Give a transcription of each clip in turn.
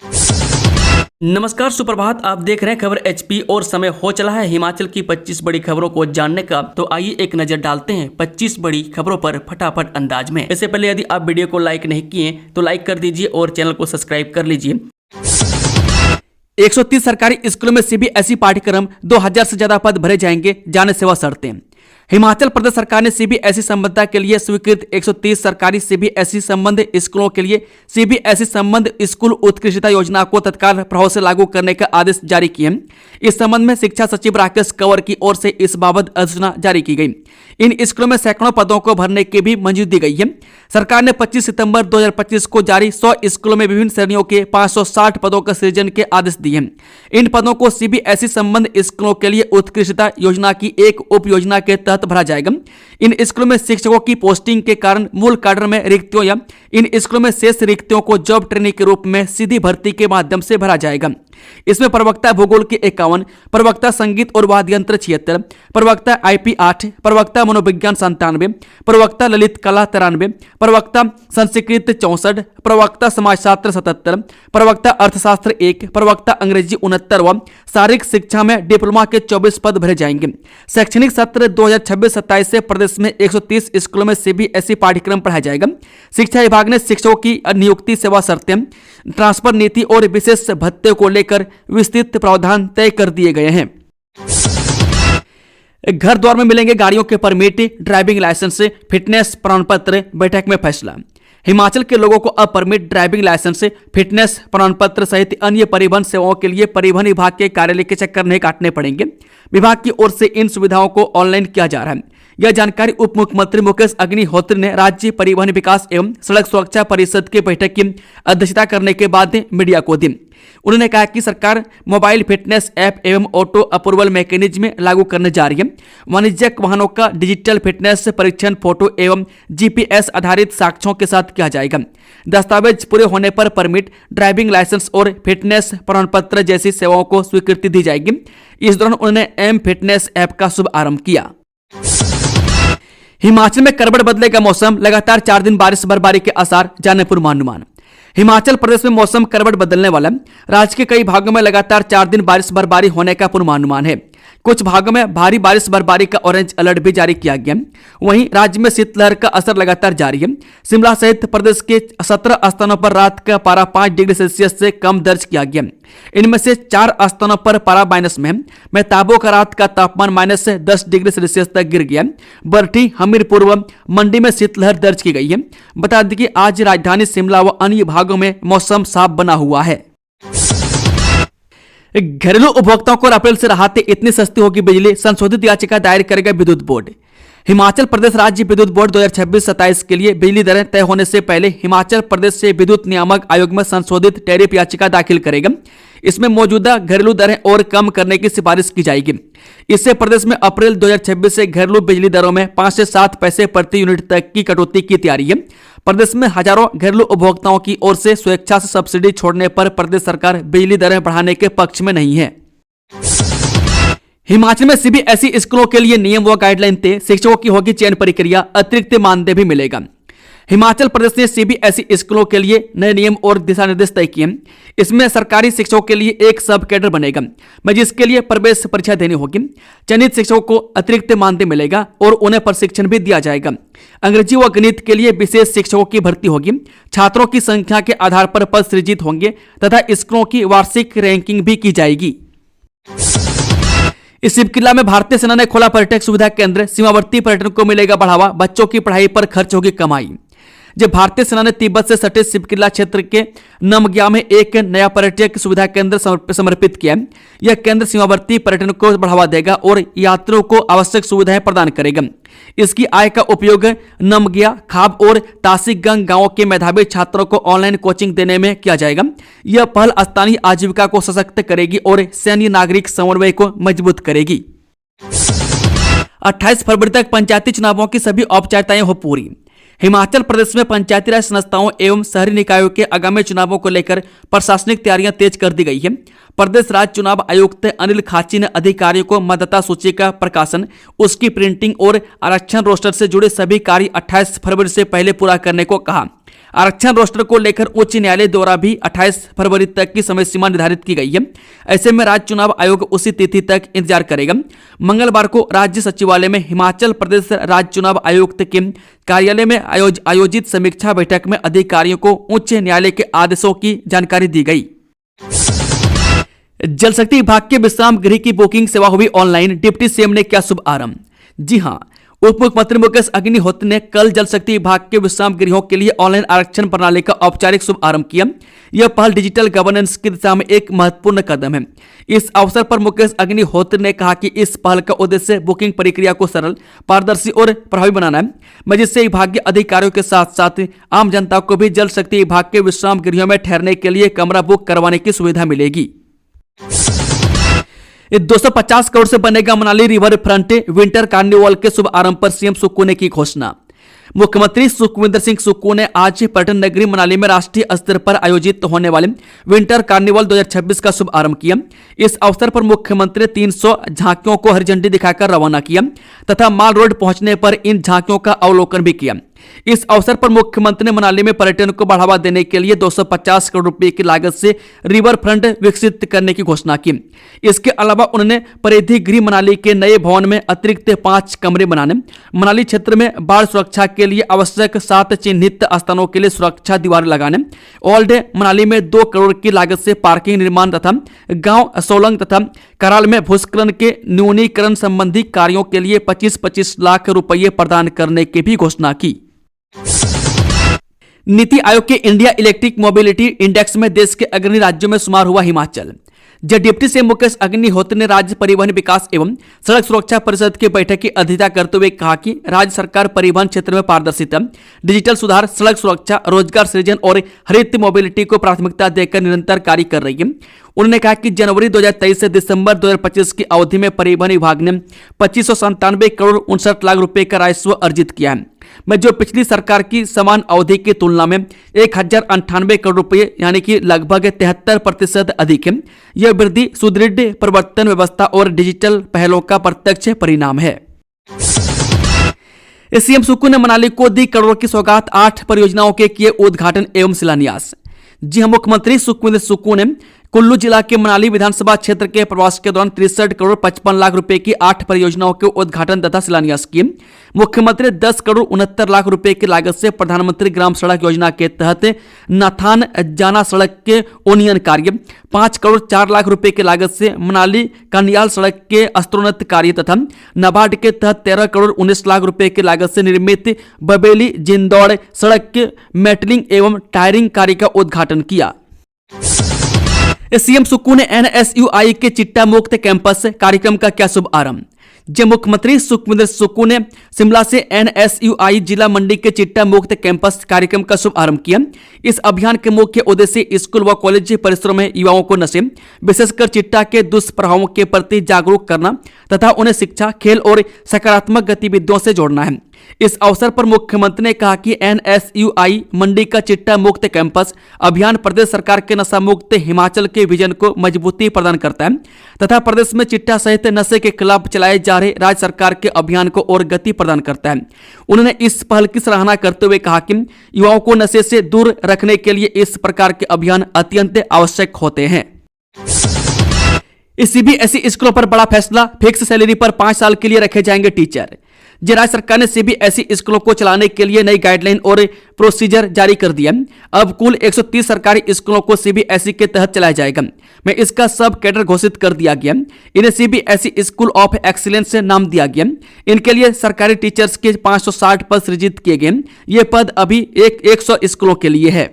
नमस्कार, सुप्रभात। आप देख रहे हैं खबर एचपी और समय हो चला है हिमाचल की 25 बड़ी खबरों को जानने का। तो आइए एक नजर डालते हैं 25 बड़ी खबरों पर फटाफट अंदाज में। इससे पहले यदि आप वीडियो को लाइक नहीं किए तो लाइक कर दीजिए और चैनल को सब्सक्राइब कर लीजिए। 130 सरकारी स्कूलों में सीबीएसई पाठ्यक्रम, 2000 से ज्यादा पद भरे जाएंगे, जाने से वह शर्तें। हिमाचल प्रदेश सरकार ने सीबीएसई संबद्धता के लिए स्वीकृत 130 सरकारी सीबीएसई संबंध स्कूलों के लिए सीबीएसई संबंध स्कूल उत्कृष्टता योजना को तत्काल प्रभाव से लागू करने का आदेश जारी किए। इस संबंध में शिक्षा सचिव राकेश कंवर की ओर से इस बाबत अधिसूचना जारी की गई। इन स्कूलों में सैकड़ों पदों को भरने की भी मंजूरी दी गई है। सरकार ने 25 सितंबर 2025 को जारी 100 स्कूलों में विभिन्न श्रेणियों के 560 पदों का सृजन के आदेश दिए। इन पदों को सीबीएसई संबंध स्कूलों के लिए उत्कृष्टता योजना की एक उप योजना के तहत भरा जाएगा। इन स्कूलों में शिक्षकों की पोस्टिंग के कारण मूल काडर में रिक्तियों या इन स्कूलों में शेष रिक्तियों को जॉब ट्रेनिंग के रूप में सीधी भर्ती के माध्यम से भरा जाएगा। इसमें प्रवक्ता भूगोल के 51, प्रवक्ता संगीत और वाद्य यंत्र 76, प्रवक्ता आईपी 8, प्रवक्ता मनोविज्ञान 97, प्रवक्ता ललित कला 93, प्रवक्ता संस्कृत 64, प्रवक्ता समाजशास्त्र 77, प्रवक्ता अर्थशास्त्र 1, प्रवक्ता अंग्रेजी 69 व शारीरिक शिक्षा में डिप्लोमा के 24 पद भरे जाएंगे। शैक्षणिक सत्र 2026-27 से प्रदेश में 130 स्कूलों में सीबीएसई पाठ्यक्रम पढ़ाया जाएगा। शिक्षा विभाग ने शिक्षकों की नियुक्ति, सेवा शर्तें, ट्रांसफर नीति और विशेष भत्ते को लेकर विस्तृत प्रावधान तय कर दिए गए हैं। घर द्वार में मिलेंगे गाड़ियों के परमिट, ड्राइविंग लाइसेंस, फिटनेस प्रमाण पत्र, बैठक में फैसला। हिमाचल के लोगों को अब परमिट, ड्राइविंग लाइसेंस, फिटनेस प्रमाण पत्र सहित अन्य परिवहन सेवाओं के लिए परिवहन विभाग के कार्यालय के चक्कर नहीं काटने पड़ेंगे। विभाग की ओर से इन सुविधाओं को ऑनलाइन किया जा रहा है। यह जानकारी उप मुख्यमंत्री मुकेश अग्निहोत्री ने राज्य परिवहन विकास एवं सड़क सुरक्षा परिषद की बैठक की अध्यक्षता करने के बाद मीडिया को दी। उन्होंने कहा कि सरकार मोबाइल फिटनेस ऐप एवं ऑटो अप्रूवल मैकेनिज्म लागू करने जा रही है। वाणिज्यिक वाहनों का डिजिटल फिटनेस परीक्षण फोटो एवं जीपीएस आधारित साक्ष्यों के साथ किया जाएगा। दस्तावेज पूरे होने पर परमिट, ड्राइविंग लाइसेंस और फिटनेस प्रमाण पत्र जैसी सेवाओं को स्वीकृति दी जाएगी। इस दौरान उन्होंने एम फिटनेस ऐप का शुभारंभ किया। हिमाचल में करवट बदलेगा मौसम, लगातार 4 दिन बारिश बर्फबारी के आसार, जाने पूर्वानुमान। हिमाचल प्रदेश में मौसम करवट बदलने वाला। राज्य के कई भागों में लगातार 4 दिन बारिश बर्फबारी होने का पूर्वानुमान है। कुछ भागों में भारी बारिश बर्फबारी का ऑरेंज अलर्ट भी जारी किया गया। वहीं राज्य में शीतलहर का असर लगातार जारी है। शिमला सहित प्रदेश के 17 स्थानों पर रात का पारा 5 डिग्री सेल्सियस से कम दर्ज किया गया। इनमें से 4 स्थानों पर पारा माइनस में है। मेहताबों का रात का तापमान -10 डिग्री सेल्सियस तक गिर गया। बरठी, हमीरपुर व मंडी में शीतलहर दर्ज की गई है। बता दें कि आज राजधानी शिमला व अन्य भागों में मौसम साफ बना हुआ है। घरेलू उपभोक्ताओं को अप्रैल से राहतें, इतनी सस्ती होगी बिजली, संशोधित याचिका दायर करेगा विद्युत बोर्ड। हिमाचल प्रदेश राज्य विद्युत बोर्ड 2026-27 के लिए बिजली दरें तय होने से पहले हिमाचल प्रदेश से विद्युत नियामक आयोग में संशोधित टैरिफ याचिका दाखिल करेगा। इसमें मौजूदा घरेलू दरें और कम करने की सिफारिश की जाएगी। इससे प्रदेश में अप्रैल 2026 से घरेलू बिजली दरों में 5 से 7 पैसे प्रति यूनिट तक की कटौती की तैयारी है। प्रदेश में हजारों घरेलू उपभोक्ताओं की ओर से स्वेच्छा से सब्सिडी छोड़ने पर प्रदेश सरकार बिजली दरें बढ़ाने के पक्ष में नहीं है। हिमाचल में सीबीएसई स्कूलों के लिए नियम व गाइडलाइन तय, शिक्षकों की होगी चयन प्रक्रिया, अतिरिक्त मानदेय भी मिलेगा। हिमाचल प्रदेश ने सीबीएसई स्कूलों के लिए नए नियम और दिशा निर्देश तय किए। इसमें सरकारी शिक्षकों के लिए एक सब कैडर बनेगा, जिसके लिए प्रवेश परीक्षा देनी होगी। चयनित शिक्षकों को अतिरिक्त मानदेय मिलेगा और उन्हें प्रशिक्षण भी दिया जाएगा। अंग्रेजी व गणित के लिए विशेष शिक्षकों की भर्ती होगी। छात्रों की संख्या के आधार पर पद सृजित होंगे तथा स्कूलों की वार्षिक रैंकिंग भी की जाएगी। इस शिवकिला में भारतीय सेना ने खोला पर्यटक सुविधा केंद्र, सीमावर्ती पर्यटन को मिलेगा बढ़ावा, बच्चों की पढ़ाई पर खर्च होगी कमाई। जब भारतीय सेना ने तिब्बत से सटे शिवकिला क्षेत्र के नमग्या में एक नया पर्यटक सुविधा केंद्र समर्पित किया। यह केंद्र सीमावर्ती पर्यटन को बढ़ावा देगा और यात्रियों को आवश्यक सुविधाएं प्रदान करेगा। इसकी आय का उपयोग नमग्या, खाब और तासिकगंग गांवों के मेधावी छात्रों को ऑनलाइन कोचिंग देने में किया जाएगा। यह पहल स्थानीय आजीविका को सशक्त करेगी और सैन्य नागरिक समन्वय को मजबूत करेगी। 28 फरवरी तक पंचायती चुनावों की सभी औपचारिकताएं हो पूरी। हिमाचल प्रदेश में पंचायती राज संस्थाओं एवं शहरी निकायों के आगामी चुनावों को लेकर प्रशासनिक तैयारियां तेज कर दी गई है। प्रदेश राज्य चुनाव आयुक्त अनिल खाची ने अधिकारियों को मतदाता सूची का प्रकाशन, उसकी प्रिंटिंग और आरक्षण रोस्टर से जुड़े सभी कार्य 28 फरवरी से पहले पूरा करने को कहा। आरक्षण रोस्टर को लेकर उच्च न्यायालय द्वारा भी 28 फरवरी तक की समय सीमा निर्धारित की गई है। ऐसे में राज्य चुनाव आयोग उसी तिथि तक इंतजार करेगा। मंगलवार को राज्य सचिवालय में हिमाचल प्रदेश राज्य चुनाव आयुक्त के कार्यालय में आयोजित समीक्षा बैठक में अधिकारियों को उच्च न्यायालय के आदेशों की जानकारी दी गई। जल शक्ति विभाग के विश्राम गृह की बुकिंग सेवा हुई ऑनलाइन, डिप्टी सीएम ने किया शुभारंभ। जी हां, उप मुख्यमंत्री मुकेश अग्निहोत्री ने कल जल शक्ति विभाग के विश्राम गृहों के लिए ऑनलाइन आरक्षण प्रणाली का औपचारिक शुभारंभ किया। यह पहल डिजिटल गवर्नेंस की दिशा में एक महत्वपूर्ण कदम है। इस अवसर पर मुकेश अग्निहोत्री ने कहा कि इस पहल का उद्देश्य बुकिंग प्रक्रिया को सरल, पारदर्शी और प्रभावी बनाना है, जिससे विभागीय अधिकारियों के साथ साथ आम जनता को भी जल शक्ति विभाग के विश्राम गृहों में ठहरने के लिए कमरा बुक करवाने की सुविधा मिलेगी। 250 करोड़ से बनेगा Manali river front winter carnival के शुभारंभ पर सीएम सुक्खू ने की घोषणा। मुख्यमंत्री सुखविंदर सिंह सुक्खू ने आज पर्यटन नगरी मनाली में राष्ट्रीय स्तर पर आयोजित होने वाले विंटर कार्निवल 2026 का शुभारंभ किया। इस अवसर पर मुख्यमंत्री 300 झांकियों को हरी झंडी दिखाकर रवाना किया तथा माल रोड पहुंचने पर इन झांकियों का अवलोकन भी किया। इस अवसर पर मुख्यमंत्री ने मनाली में पर्यटन को बढ़ावा देने के लिए 250 करोड़ रुपए की लागत से रिवर फ्रंट विकसित करने की घोषणा की। इसके अलावा उन्होंने परिधि गृह मनाली के नए भवन में अतिरिक्त 5 कमरे बनाने, मनाली क्षेत्र में बाढ़ सुरक्षा के लिए आवश्यक 7 चिन्हित स्थानों के लिए सुरक्षा दीवार लगाने, ओल्ड मनाली में 2 करोड़ की लागत से पार्किंग निर्माण तथा गांव सोलंग तथा कराल में भूस्खलन के न्यूनीकरण संबंधी कार्यों के लिए 25-25 लाख रुपये प्रदान करने की भी घोषणा की। नीति आयोग के इंडिया इलेक्ट्रिक मोबिलिटी इंडेक्स में देश के अग्रणी राज्यों में शुमार हुआ हिमाचल। डिप्टी सीएम मुकेश अग्निहोत्री ने राज्य परिवहन विकास एवं सड़क सुरक्षा परिषद की बैठक की अध्यक्षता करते हुए कहा कि राज्य सरकार परिवहन क्षेत्र में पारदर्शिता, डिजिटल सुधार, सड़क सुरक्षा, रोजगार सृजन और हरित मोबिलिटी को प्राथमिकता देकर निरंतर कार्य कर रही है। उन्होंने कहा कि जनवरी 2023 से दिसंबर 2025 की अवधि में परिवहन विभाग ने 2597 करोड़ 59 लाख रुपए का राजस्व अर्जित किया है, जो पिछली सरकार की समान अवधि की तुलना में 1098 करोड़ रुपए यानी कि लगभग 73% अधिक है। यह वृद्धि सुदृढ़ प्रवर्तन व्यवस्था और डिजिटल पहलों का प्रत्यक्ष परिणाम है। सीएम सुक्खू ने मनाली को दी करोड़ की सौगात, 8 परियोजनाओं के किए उद्घाटन एवं शिलान्यास। जी हां, मुख्यमंत्री सुखविंदर सुक्खू ने कुल्लू जिला के मनाली विधानसभा क्षेत्र के प्रवास के दौरान 63 करोड़ 55 लाख रुपए की 8 परियोजनाओं के उद्घाटन तथा शिलान्यास किए। मुख्यमंत्री 10 करोड़ 69 लाख रुपए की लागत से प्रधानमंत्री ग्राम सड़क योजना के तहत नाथान जाना सड़क के उन्नयन कार्य, 5 करोड़ 4 लाख रुपए की लागत से मनाली कानियाल सड़क के स्तरोन्नत कार्य तथा नाबार्ड के तहत 13 करोड़ 19 लाख रुपए की लागत से निर्मित बबेली जिंदौड़ सड़क के मेटलिंग एवं टायरिंग कार्य का उद्घाटन किया। सीएम सुक्खू ने एनएसयूआई के चिट्टा मुक्त कैंपस कार्यक्रम का किया शुभारंभ। मुख्यमंत्री सुखविंदर सुक्खू ने शिमला से एनएसयूआई जिला मंडी के चिट्टा मुक्त कैंपस कार्यक्रम का शुभारंभ किया। इस अभियान के मुख्य उद्देश्य स्कूल व कॉलेज परिसरों में युवाओं को नशे, विशेषकर चिट्टा के दुष्प्रभावों के प्रति जागरूक करना तथा उन्हें शिक्षा, खेल और सकारात्मक गतिविधियों से जोड़ना है। इस अवसर पर मुख्यमंत्री ने कहा कि एनएसयूआई मंडी का चिट्टा मुक्त कैंपस अभियान प्रदेश सरकार के नशा मुक्त हिमाचल के विजन को मजबूती प्रदान करता है तथा प्रदेश में चिट्टा सहित नशे के खिलाफ चलाए जा रहे राज्य सरकार के अभियान को और गति प्रदान करता है। उन्होंने इस पहल की सराहना करते हुए कहा कि युवाओं को नशे से दूर रखने के लिए इस प्रकार के अभियान अत्यंत आवश्यक होते हैं। सीबीएसई स्कूलों पर बड़ा फैसला, फिक्स सैलरी पर 5 साल के लिए रखे जाएंगे टीचर। राज्य सरकार ने सीबीएसई स्कूलों को चलाने के लिए नई गाइडलाइन और प्रोसीजर जारी कर दिया। अब कुल 130 सरकारी स्कूलों को सीबीएसई के तहत चलाया जाएगा। में इसका सब कैडर घोषित कर दिया गया। इन्हें सीबीएसई स्कूल ऑफ एक्सीलेंस से नाम दिया गया। इनके लिए सरकारी टीचर्स के 560 पद सृजित किए गए। ये पद अभी 100 स्कूलों के लिए है।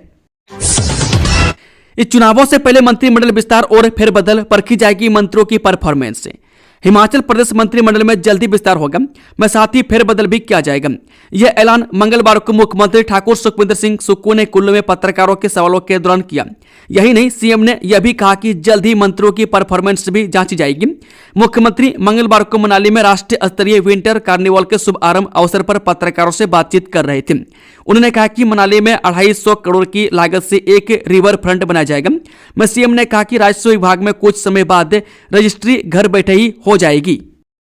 इस चुनावों से पहले मंत्रिमंडल विस्तार और फेरबदल, परखी जाएगी मंत्रियों की परफॉर्मेंस। हिमाचल प्रदेश मंत्रिमंडल में जल्दी विस्तार होगा, में साथ ही फेरबदल भी किया जाएगा। यह ऐलान मंगलवार को मुख्यमंत्री ठाकुर सुखविंदर सिंह सुक्खू ने कुल्लू में पत्रकारों के सवालों के दौरान किया। यही नहीं, सीएम ने यह भी कहा कि जल्द ही मंत्रियों की परफॉर्मेंस भी जांची जाएगी। मुख्यमंत्री मंगलवार को मनाली में राष्ट्रीय स्तरीय विंटर कार्निवल के शुभारंभ अवसर पर पत्रकारों से बातचीत कर रहे थे। उन्होंने कहा कि मनाली में 250 करोड़ की लागत से एक रिवर फ्रंट बनाया जाएगा। में सीएम ने कहा कि राजस्व विभाग में कुछ समय बाद रजिस्ट्री घर बैठे ही हो जाएगी।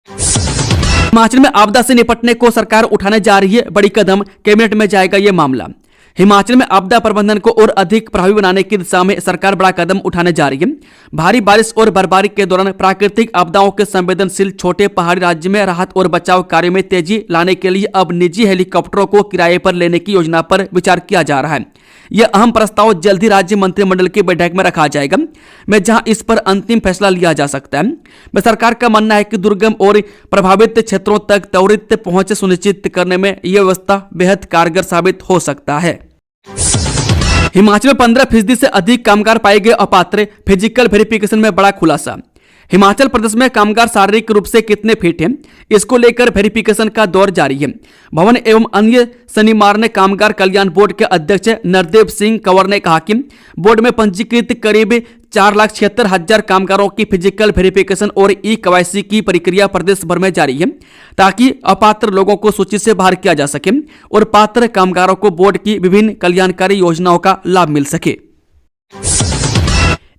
हिमाचल में आपदा से निपटने को सरकार उठाने जा रही है बड़ी कदम, कैबिनेट में जाएगा यह मामला। हिमाचल में आपदा प्रबंधन को और अधिक प्रभावी बनाने की दिशा में सरकार बड़ा कदम उठाने जा रही है। भारी बारिश और बर्फबारी के दौरान प्राकृतिक आपदाओं के संवेदनशील छोटे पहाड़ी राज्य में राहत और बचाव कार्य में तेजी लाने के लिए अब निजी हेलीकॉप्टरों को किराए पर लेने की योजना पर विचार किया जा रहा है। यह अहम प्रस्ताव जल्द ही राज्य मंत्रिमंडल की बैठक में रखा जाएगा, में जहां इस पर अंतिम फैसला लिया जा सकता है। में सरकार का मानना है कि दुर्गम और प्रभावित क्षेत्रों तक त्वरित पहुंच सुनिश्चित करने में यह व्यवस्था बेहद कारगर साबित हो सकता है। हिमाचल में 15% से अधिक कामगार पाए गए अपात्र, फिजिकल वेरिफिकेशन में बड़ा खुलासा। हिमाचल प्रदेश में कामगार शारीरिक रूप से कितने फिट हैं, इसको लेकर वेरिफिकेशन का दौर जारी है। भवन एवं अन्य शनिवार ने कामगार कल्याण बोर्ड के अध्यक्ष नरदेव सिंह कंवर ने कहा कि बोर्ड में पंजीकृत करीब 4,76,000 कामगारों की फिजिकल वेरिफिकेशन और ई-केवाईसी की प्रक्रिया प्रदेश भर में जारी है, ताकि अपात्र लोगों को सूची से बाहर किया जा सके और पात्र कामगारों को बोर्ड की विभिन्न कल्याणकारी योजनाओं का लाभ मिल सके।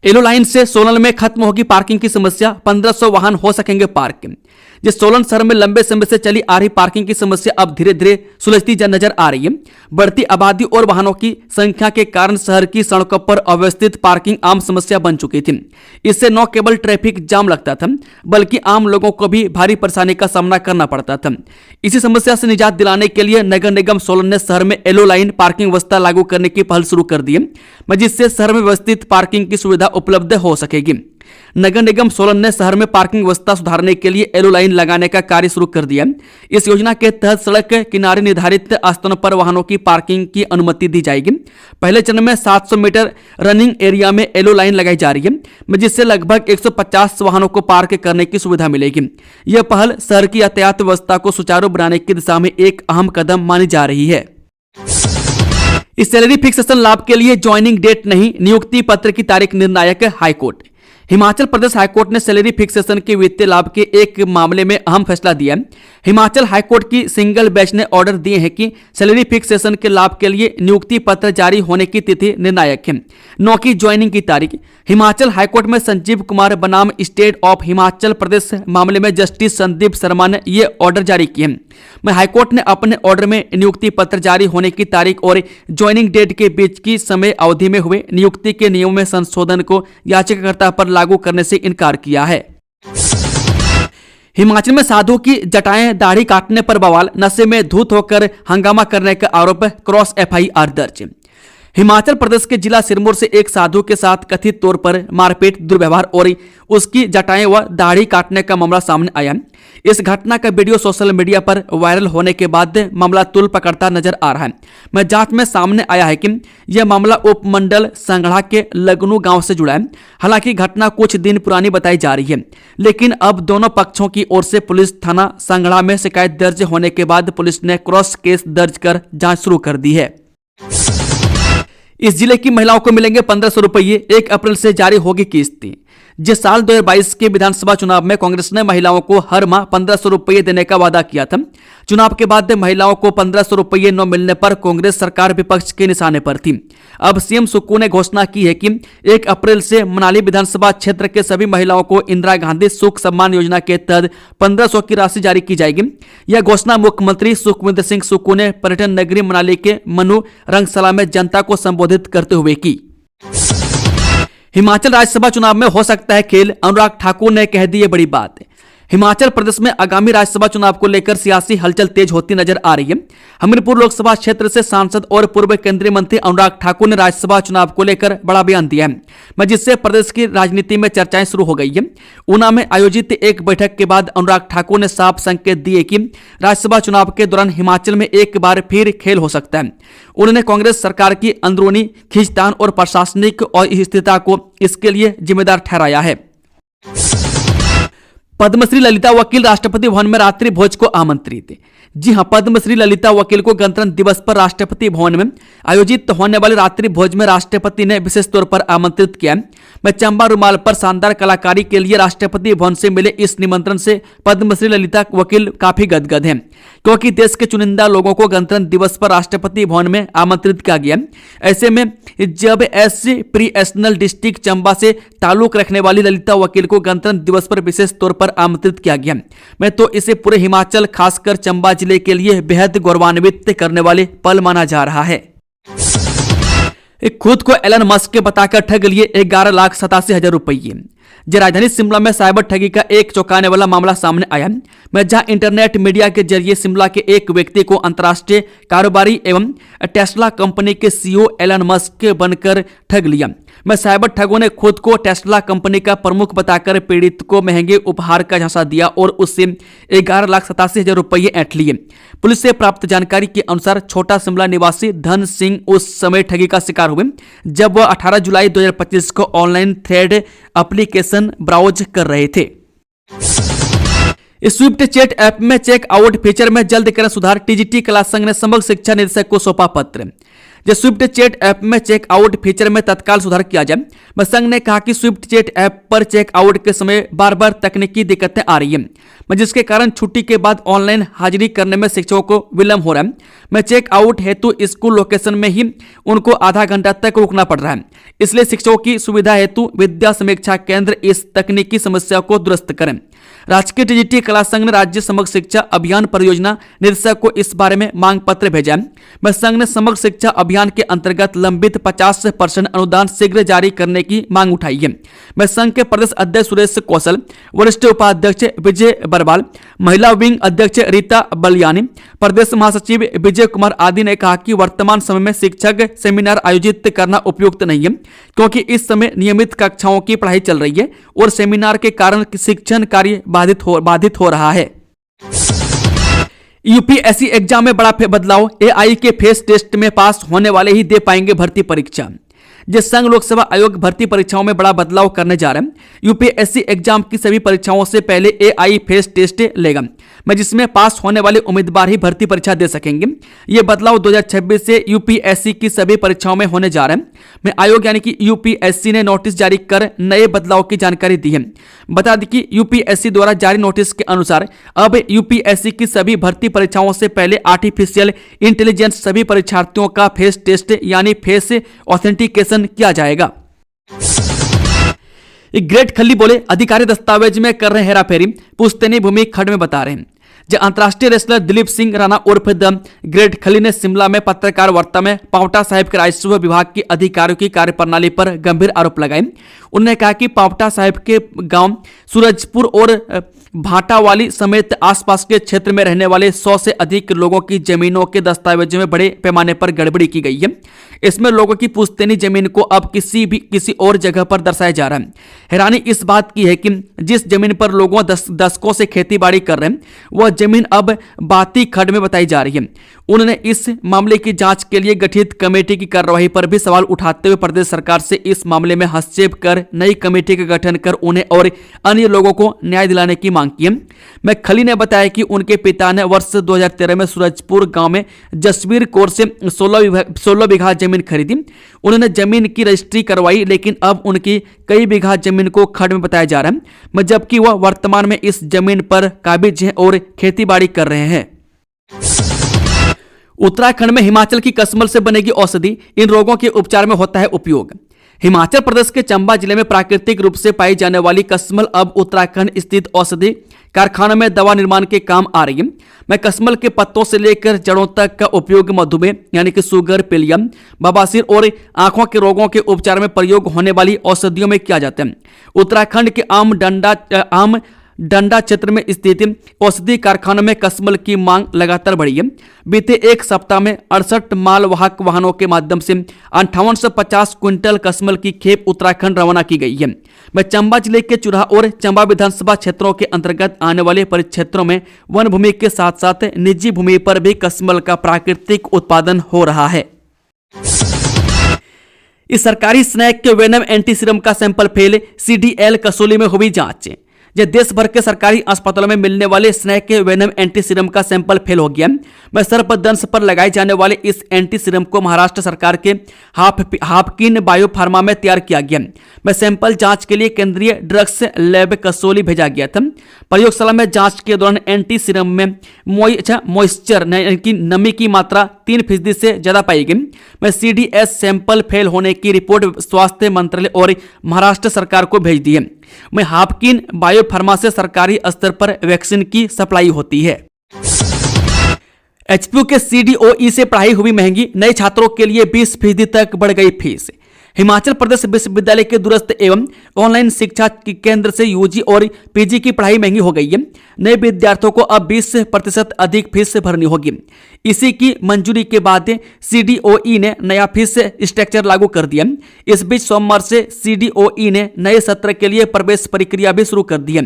येलो लाइन से सोलन में खत्म होगी पार्किंग की समस्या, 1500 वाहन हो सकेंगे पार्क। जिस सोलन शहर में लंबे समय से चली आ रही पार्किंग की समस्या अब धीरे धीरे सुलझती नजर आ रही है। बढ़ती आबादी और वाहनों की संख्या के कारण शहर की सड़कों पर अव्यवस्थित पार्किंग आम समस्या बन चुकी थी। इससे न केवल ट्रैफिक जाम लगता था, बल्कि आम लोगों को भी भारी परेशानी का सामना करना पड़ता था। इसी समस्या से निजात दिलाने के लिए नगर निगम सोलन ने शहर में येलो लाइन पार्किंग व्यवस्था लागू करने की पहल शुरू कर दी है, जिससे शहर में व्यवस्थित पार्किंग की सुविधा उपलब्ध हो सकेगी। नगर निगम सोलन ने शहर में पार्किंग व्यवस्था सुधारने के लिए येलो लाइन लगाने का कार्य शुरू कर दिया। इस योजना के तहत सड़क के किनारे निर्धारित स्थानों पर वाहनों की पार्किंग की अनुमति दी जाएगी। पहले चरण में 700 मीटर रनिंग एरिया में येलो लाइन लगाई जा रही है, जिससे लगभग 150 वाहनों को पार्क करने की सुविधा मिलेगी। यह पहल शहर की यातायात व्यवस्था को सुचारू बनाने की दिशा में एक अहम कदम मानी जा रही है। इस सैलरी फिक्सेशन लाभ के लिए ज्वाइनिंग डेट नहीं, नियुक्ति पत्र की तारीख निर्णायक। हाईकोर्ट। हिमाचल प्रदेश हाईकोर्ट ने सैलरी फिक्सेशन के वित्तीय लाभ के एक मामले में अहम फैसला दिया। हिमाचल हाईकोर्ट की सिंगल बेंच ने ऑर्डर दिए हैं कि सैलरी फिक्सेशन के लाभ के लिए नियुक्ति पत्र जारी होने की तिथि निर्णायक है, न कि ज्वाइनिंग की तारीख। हिमाचल हाईकोर्ट में संजीव कुमार बनाम स्टेट ऑफ हिमाचल प्रदेश मामले में जस्टिस संदीप शर्मा ने ये ऑर्डर जारी किए। हाईकोर्ट ने अपने ऑर्डर में नियुक्ति पत्र जारी होने की तारीख और ज्वाइनिंग डेट के बीच की समय अवधि में हुए नियुक्ति के नियमों में संशोधन को याचिकाकर्ता पर लागू करने से इनकार किया है। हिमाचल में साधु की जटाएं दाढ़ी काटने पर बवाल, नशे में धूत होकर हंगामा करने का आरोप, क्रॉस एफआईआर दर्ज। हिमाचल प्रदेश के जिला सिरमौर से एक साधु के साथ कथित तौर पर मारपीट, दुर्व्यवहार और उसकी जटाएं व दाढ़ी काटने का मामला सामने आया। इस घटना का वीडियो सोशल मीडिया पर वायरल होने के बाद मामला तुल पकड़ता नजर आ रहा है। जांच में सामने आया है कि यह मामला उपमंडल संगड़ा के लगनू गांव से जुड़ा है। हालांकि घटना कुछ दिन पुरानी बताई जा रही है, लेकिन अब दोनों पक्षों की ओर से पुलिस थाना संगड़ा में शिकायत दर्ज होने के बाद पुलिस ने क्रॉस केस दर्ज कर जांच शुरू कर दी है। इस जिले की महिलाओं को मिलेंगे 1500 रुपये, 1 अप्रैल से जारी होगी किस्त। जिस साल 2022 के विधानसभा चुनाव में कांग्रेस ने महिलाओं को हर माह 1500 रुपये देने का वादा किया था। चुनाव के बाद महिलाओं को 1500 रुपये न मिलने पर कांग्रेस सरकार विपक्ष के निशाने पर थी। अब सीएम सुक्खू ने घोषणा की है कि 1 अप्रैल से मनाली विधानसभा क्षेत्र के सभी महिलाओं को इंदिरा गांधी सुख सम्मान योजना के तहत 1500 की राशि जारी की जाएगी। यह घोषणा मुख्यमंत्री सुखविंदर सिंह सुक्खू ने पर्यटन नगरी मनाली के मनु रंगशाला में जनता को संबोधित करते हुए की। हिमाचल राज्यसभा चुनाव में हो सकता है खेल, अनुराग ठाकुर ने कह दी ये बड़ी बात। हिमाचल प्रदेश में आगामी राज्यसभा चुनाव को लेकर सियासी हलचल तेज होती नजर आ रही है। हमीरपुर लोकसभा क्षेत्र से सांसद और पूर्व केंद्रीय मंत्री अनुराग ठाकुर ने राज्यसभा चुनाव को लेकर बड़ा बयान दिया है, जिससे प्रदेश की राजनीति में चर्चाएं शुरू हो गई है। ऊना में आयोजित एक बैठक के बाद अनुराग ठाकुर ने साफ संकेत दिए कि राज्यसभा चुनाव के दौरान हिमाचल में एक बार फिर खेल हो सकता है। उन्होंने कांग्रेस सरकार की अंदरूनी खींचतान और प्रशासनिक अस्थिरता को इसके लिए जिम्मेदार ठहराया है। पद्मश्री ललिता वकील राष्ट्रपति भवन में रात्रि भोज को आमंत्रित। जी हां, पद्मश्री ललिता वकील को गणतंत्र दिवस पर राष्ट्रपति भवन में आयोजित होने वाले रात्रि भोज में राष्ट्रपति ने विशेष तौर पर आमंत्रित किया। चंबा रुमाल पर शानदार कलाकारी के लिए राष्ट्रपति भवन से मिले इस निमंत्रण से पद्मश्री ललिता वकील काफी गदगद हैं, क्योंकि देश के चुनिंदा लोगों को गणतंत्र दिवस पर राष्ट्रपति भवन में आमंत्रित किया गया। ऐसे में जब प्रीएसनल डिस्ट्रिक्ट चंबा से ताल्लुक रखने वाली ललिता वकील को गणतंत्र दिवस पर विशेष तौर पर आमंत्रित किया गया, तो इसे पूरे हिमाचल खासकर चंबा जिले के लिए बेहद गौरवान्वित करने वाले पल माना जा रहा है। खुद को एलन मस्क के बताकर ठग लिए 11,87,000 रुपये। राजधानी शिमला में साइबर ठगी का एक चौंकाने वाला मामला सामने आया, जहां इंटरनेट मीडिया के जरिए शिमला के एक व्यक्ति को अंतर्राष्ट्रीय कारोबारी एवं टेस्ला कंपनी के सीईओ एलन मस्क बनकर ठग लिया। साइबर ठगों ने खुद को टेस्ला कंपनी का प्रमुख बताकर पीड़ित को महंगे उपहार का झांसा दिया और उससे 11,87,000 रुपये ऐंठ लिए। पुलिस से प्राप्त जानकारी के अनुसार छोटा शिमला निवासी धन सिंह उस समय ठगी का शिकार हुए जब वह 18 जुलाई 2025 को ऑनलाइन थ्रेड एप्लीकेशन ब्राउज कर रहे थे। स्विफ्ट चैट ऐप में चेकआउट फीचर में जल्द करें सुधार, टीजीटी क्लास संघ ने समग्र शिक्षा निदेशक को सौंपा पत्र। स्विफ्ट चैट ऐप में चेकआउट फीचर में तत्काल सुधार किया जाए। संघ ने कहा कि स्विफ्ट चैट ऐप पर चेकआउट के समय बार बार तकनीकी दिक्कतें आ रही हैं, जिसके कारण छुट्टी के बाद ऑनलाइन हाजिरी करने में शिक्षकों को विलंब हो रहा है। चेकआउट हेतु स्कूल लोकेशन में ही उनको आधा घंटा तक रुकना पड़ रहा है। इसलिए शिक्षकों की सुविधा हेतु विद्या समीक्षा केंद्र इस तकनीकी समस्या को दुरुस्त करें। राजकीय टीजीटी क्लास संघ ने राज्य समग्र शिक्षा अभियान परियोजना निदेशक को इस बारे में मांग पत्र भेजा है। संघ ने समग्र शिक्षा अभियान के अंतर्गत लंबित 50% अनुदान शीघ्र जारी करने की मांग उठाई है। संघ के प्रदेश अध्यक्ष सुरेश कौशल, वरिष्ठ उपाध्यक्ष विजय बरवाल, महिला विंग अध्यक्ष रीता बलियानी, प्रदेश महासचिव विजय कुमार आदि ने कहा कि वर्तमान समय में शिक्षक सेमिनार आयोजित करना उपयुक्त नहीं है, क्योंकि इस समय नियमित कक्षाओं की पढ़ाई चल रही है और सेमिनार के कारण शिक्षण कार्य बाधित हो रहा है। यूपीएससी एग्जाम में बड़ा बदलाव, एआई के फेस टेस्ट में पास होने वाले ही दे पाएंगे भर्ती परीक्षा। संघ लोकसेवा आयोग भर्ती परीक्षाओं में बड़ा बदलाव करने जा रहे हैं। यूपीएससी एग्जाम की सभी परीक्षाओं से पहले एआई फेस टेस्ट लेगा, जिसमें पास होने वाले उम्मीदवार ही भर्ती परीक्षा दे सकेंगे। यह बदलाव 2026 से यूपीएससी की सभी परीक्षाओं में होने जा रहे हैं। आयोग यानी कि यूपीएससी ने नोटिस जारी कर नए बदलाव की जानकारी दी है। बता दें कि यूपीएससी द्वारा जारी नोटिस के अनुसार अब यूपीएससी की सभी भर्ती परीक्षाओं से पहले आर्टिफिशियल इंटेलिजेंस सभी परीक्षार्थियों का फेस टेस्ट यानी फेस ऑथेंटिकेशन किया जाएगा। ग्रेट खली बोले, अधिकारी दस्तावेज में कर रहे हेराफेरी, पुश्तैनी भूमि खंड में बता रहे हैं। अंतर्राष्ट्रीय रेसलर दिलीप सिंह राणा उर्फ द ग्रेट खली ने शिमला में पत्रकार वार्ता में पांवटा साहिब के राजस्व विभाग के अधिकारियों की कार्यप्रणाली पर गंभीर आरोप लगाए। उन्होंने कहा कि पांवटा साहिब के गांव सूरजपुर और भाटावाली समेत आसपास के क्षेत्र में रहने वाले 100 से अधिक लोगों की जमीनों के दस्तावेजों में बड़े पैमाने पर गड़बड़ी की गई है। इसमें लोगों की पुश्तैनी जमीन को अब किसी और जगह पर दर्शाया जा रहा है। हैरानी इस बात की है कि जिस जमीन पर लोगों दशकों से खेती बाड़ी कर रहे हैं वह जमीन अब बाती खंड में बताई जा रही है। उन्होंने इस मामले की जांच के लिए गठित कमेटी की कार्यवाही पर भी सवाल उठाते हुए प्रदेश सरकार से इस मामले में हस्तक्षेप कर नई कमेटी का गठन कर उन्हें और अन्य लोगों को न्याय दिलाने की मांग की है। खली ने बताया कि उनके पिता ने वर्ष 2013 में सूरजपुर गांव में जसवीर कौर से 16 बीघा जमीन खरीदी। उन्होंने जमीन की रजिस्ट्री करवाई, लेकिन अब उनकी कई बीघा जमीन को खंड में बताया जा रहा है, जबकि वह वर्तमान में इस जमीन पर काबिज हैं और खेतीबाड़ी कर रहे हैं। उत्तराखंड में हिमाचल की कसमल से बनेगी औषधि, इन रोगों के उपचार में होता है उपयोग। हिमाचल प्रदेश के चंबा जिले में प्राकृतिक रूप से पाई जाने वाली कसमल अब उत्तराखंड स्थित औषधि कारखानों में दवा निर्माण के काम आ रही है। कसमल के पत्तों से लेकर जड़ों तक का उपयोग मधुमेह यानी कि शुगर, पीलियम, बवासीर और आंखों के रोगों के उपचार में प्रयोग होने वाली औषधियों में किया जाता है। उत्तराखंड के आम डंडा क्षेत्र में स्थित औषधि कारखानों में कसमल की मांग लगातार बढ़ी है। बीते एक सप्ताह में 68 मालवाहक वाहनों के माध्यम से 5850 क्विंटल कसमल की खेप उत्तराखंड रवाना की गई है। चंबा जिले के चुराह और चंबा विधानसभा क्षेत्रों के अंतर्गत आने वाले परिक्षेत्रों में वन भूमि के साथ साथ निजी भूमि पर भी कसमल का प्राकृतिक उत्पादन हो रहा है। इस सरकारी स्नैक के वेनम एंटी सीरम का सैंपल फेल, CDL कसौली में हुई जांच। देश भर के सरकारी अस्पतालों में मिलने वाले स्नैक के वेनम एंटी सीरम का सैंपल फेल हो गया। सर्पदंश पर लगाए जाने वाले इस एंटी सीरम को महाराष्ट्र सरकार के हाफकिन बायो फार्मा में तैयार किया गया। सैंपल जांच के लिए केंद्रीय ड्रग्स लैब कसौली भेजा गया था। प्रयोगशाला में जांच के दौरान एंटी सीरम में मॉइस्चर यानी कि नमी की मात्रा 3% से ज्यादा पाई गई। CDS सैंपल फेल होने की रिपोर्ट स्वास्थ्य मंत्रालय और महाराष्ट्र सरकार को भेज दी है। हाफकिन बायो फार्मा से सरकारी स्तर पर वैक्सीन की सप्लाई होती है। एचपीयू के CDOE से पढ़ाई हुई महंगी, नए छात्रों के लिए 20% तक बढ़ गई फीस। हिमाचल प्रदेश विश्वविद्यालय के दूरस्थ एवं ऑनलाइन शिक्षा केंद्र से यूजी और पीजी की पढ़ाई महंगी हो गई है। नए विद्यार्थियों को अब 20% अधिक फीस भरनी होगी। इसी की मंजूरी के बाद CDOE ने नया फीस स्ट्रक्चर लागू कर दिया। इस बीच सोमवार से CDOE ने नए सत्र के लिए प्रवेश प्रक्रिया भी शुरू कर दी है।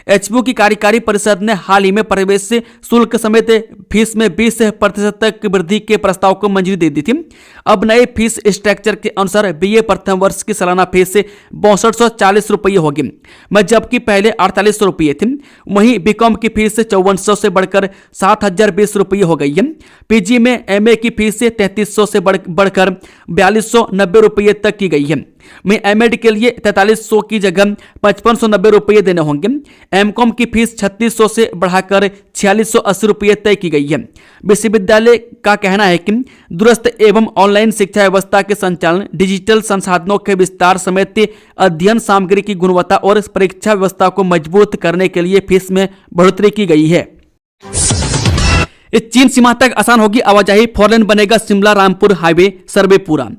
एचपीयू की कार्यकारी परिषद ने हाल ही में प्रवेश शुल्क समेत फीस में 20% तक वृद्धि के प्रस्ताव को मंजूरी दे दी थी। अब नए फीस स्ट्रक्चर के अनुसार BA प्रथम वर्ष की सालाना फीस 6240 रुपये होगी, जबकि पहले 4800 रुपये थी। वहीं बीकॉम की फीस 5400 से बढ़कर 7020 रुपये हो गई है। पीजी में MA की फीस 3300 से बढ़कर 4290 रुपये तक की गई है। में एमएड के लिए 4300 की जगह 5590 रुपये देने होंगे। एमकॉम की फीस 3600 से बढ़ाकर 4680 रुपये तय की गई है। विश्वविद्यालय का कहना है कि दूरस्थ एवं ऑनलाइन शिक्षा व्यवस्था के संचालन, डिजिटल संसाधनों के विस्तार समेत अध्ययन सामग्री की गुणवत्ता और परीक्षा व्यवस्था को मजबूत करने के लिए फीस में बढ़ोतरी की गई है। चीन सीमा तक आसान होगी आवाजाही, 4 लेन बनेगा शिमला रामपुर हाईवे, सर्वे पूरा।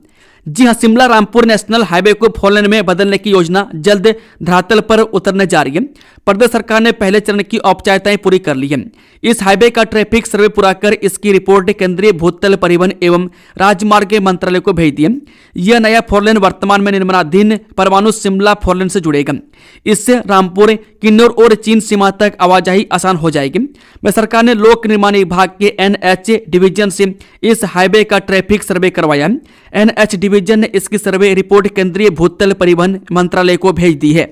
जी हां, शिमला रामपुर नेशनल हाईवे को 4 लेन में बदलने की योजना जल्द धरातल पर उतरने जा रही है। प्रदेश सरकार ने पहले चरण की औपचारिकताएं पूरी कर ली है। इस हाईवे का ट्रैफिक सर्वे पूरा कर इसकी रिपोर्ट केंद्रीय भूतल परिवहन एवं राजमार्ग मंत्रालय को भेज दी है। यह नया 4 लेन वर्तमान में निर्माणाधीन परमाणु शिमला 4 लेन से जुड़ेगा। इससे रामपुर, किन्नौर और चीन सीमा तक आवाजाही आसान हो जाएगी। सरकार ने लोक निर्माण विभाग के NH डिवीजन से इस हाईवे का ट्रैफिक सर्वे करवाया है। NH डिवीजन ने इसकी सर्वे रिपोर्ट केंद्रीय भूतल परिवहन मंत्रालय को भेज दी है।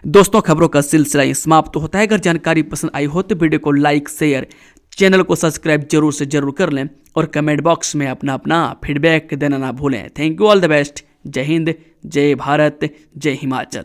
दोस्तों, खबरों का सिलसिला समाप्त होता है। अगर जानकारी पसंद आई हो तो वीडियो को लाइक, शेयर, चैनल को सब्सक्राइब जरूर से जरूर कर लें और कमेंट बॉक्स में अपना फीडबैक देना ना भूलें। Thank you, all the best. जय हिंद, जय भारत, जय हिमाचल।